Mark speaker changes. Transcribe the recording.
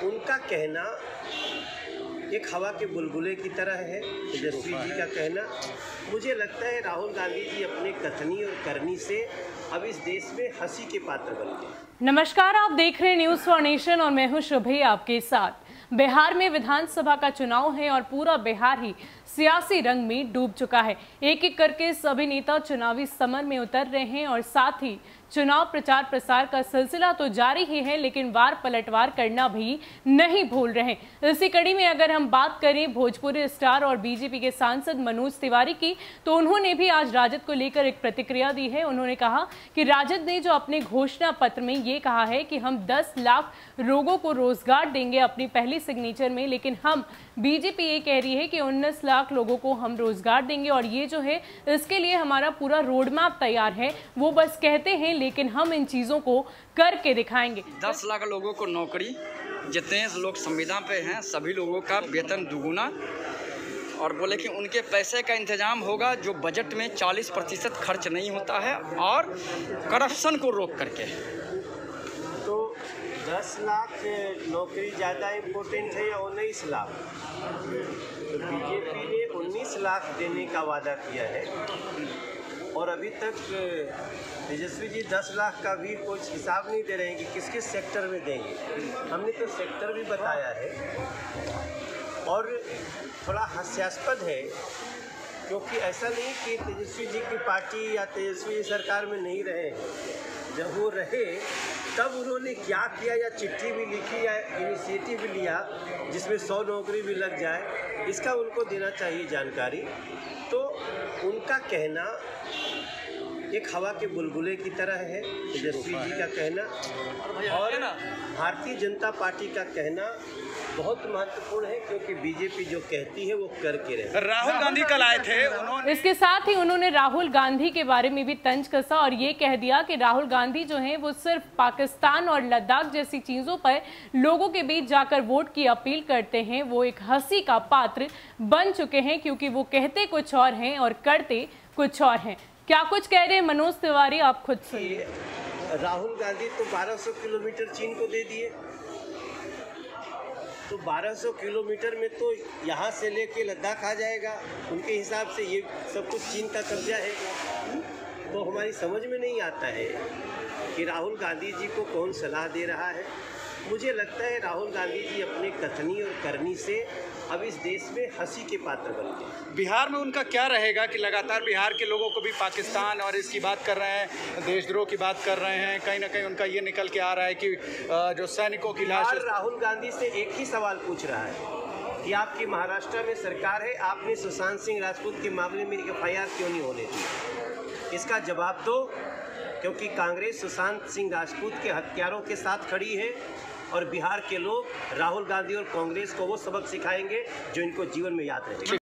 Speaker 1: उनका कहना एक हवा के बुलबुले की तरह है। तेजस्वी जी का कहना, मुझे लगता है राहुल गांधी जी अपने कथनी और करनी से अब इस देश में हंसी के पात्र बन गए।
Speaker 2: नमस्कार, आप देख रहे हैं न्यूज़ फॉर नेशन और मैं हूं शुभी आपके साथ। बिहार में विधानसभा का चुनाव है और पूरा बिहार ही सियासी रंग में डूब चुका है। एक एक करके सभी नेता चुनावी समर में उतर रहे हैं और साथ ही चुनाव प्रचार प्रसार का सिलसिला तो जारी ही है, लेकिन वार पलटवार करना भी नहीं भूल रहे। इसी कड़ी में अगर हम बात करें भोजपुरी स्टार और बीजेपी के सांसद मनोज तिवारी की, तो उन्होंने भी आज राजद को लेकर एक प्रतिक्रिया दी है। उन्होंने कहा कि राजद ने जो अपने घोषणा पत्र में ये कहा है कि हम 10 लाख लोगों को रोजगार देंगे अपनी पहली सिग्नेचर में, लेकिन हम बीजेपी ये कह रही है कि 19 लाख लोगों को हम रोजगार देंगे और ये जो है इसके लिए हमारा पूरा रोड मैप तैयार है। वो बस कहते हैं लेकिन हम इन चीजों को करके दिखाएंगे।
Speaker 3: 10 लाख लोगों को नौकरी, जितने लोग संविदा पे हैं सभी लोगों का वेतन दुगुना, और बोले कि उनके पैसे का इंतजाम होगा जो बजट में 40% खर्च नहीं होता है, और करप्शन को रोक करके।
Speaker 1: तो 10 लाख नौकरी ज़्यादा इम्पोर्टेंट है या 19 लाख? तो बीजेपी ने 19 लाख देने का वादा किया है और अभी तक तेजस्वी जी 10 लाख का भी कुछ हिसाब नहीं दे रहे हैं कि किस किस सेक्टर में देंगे। हमने तो सेक्टर भी बताया है और थोड़ा हास्यास्पद है, क्योंकि ऐसा नहीं कि तेजस्वी जी की पार्टी या तेजस्वी सरकार में नहीं रहे। जब वो रहे तब उन्होंने क्या किया, या चिट्ठी भी लिखी या इनिशिएटिव भी लिया जिसमें 100 नौकरी भी लग जाए, इसका उनको देना चाहिए जानकारी। तो उनका कहना एक हवा के बुलबुले की तरह है, तेजस्वी जी का कहना, और भारतीय जनता पार्टी का कहना बहुत महत्वपूर्ण है, क्योंकि बीजेपी जो कहती है वो करके रहे।
Speaker 4: राहुल गांधी कल आए थे, उन्होंने
Speaker 2: इसके साथ ही उन्होंने राहुल गांधी के बारे में भी तंज कसा और ये कह दिया कि राहुल गांधी जो हैं वो सिर्फ पाकिस्तान और लद्दाख जैसी चीजों पर लोगों के बीच जाकर वोट की अपील करते हैं। वो एक हंसी का पात्र बन चुके हैं, क्योंकि वो कहते कुछ और हैं और करते कुछ और हैं। क्या कुछ कह रहे हैं मनोज तिवारी, आप खुद सुनिए।
Speaker 1: राहुल गांधी तो 1200 किलोमीटर चीन को दे दिए, तो 1200 किलोमीटर में तो यहाँ से लेके लद्दाख आ जाएगा। उनके हिसाब से ये सब कुछ चीन का कब्जा है। तो हमारी समझ में नहीं आता है कि राहुल गांधी जी को कौन सलाह दे रहा है। मुझे लगता है राहुल गांधी जी अपने कथनी और करनी से अब इस देश में हंसी के पात्र बन गए।
Speaker 4: बिहार में उनका क्या रहेगा कि लगातार बिहार के लोगों को भी पाकिस्तान और इसकी बात कर रहे हैं, देशद्रोह की बात कर रहे हैं, कहीं ना कहीं उनका ये निकल के आ रहा है कि जो सैनिकों की लाश।
Speaker 1: राहुल गांधी से एक ही सवाल पूछ रहा है कि आपकी महाराष्ट्र में सरकार है, आपने सुशांत सिंह राजपूत के मामले में FIR क्यों नहीं होने दी? इसका जवाब दो, क्योंकि कांग्रेस सुशांत सिंह राजपूत के हत्यारों के साथ खड़ी है और बिहार के लोग राहुल गांधी और कांग्रेस को वो सबक सिखाएंगे जो इनको जीवन में याद रहेगा।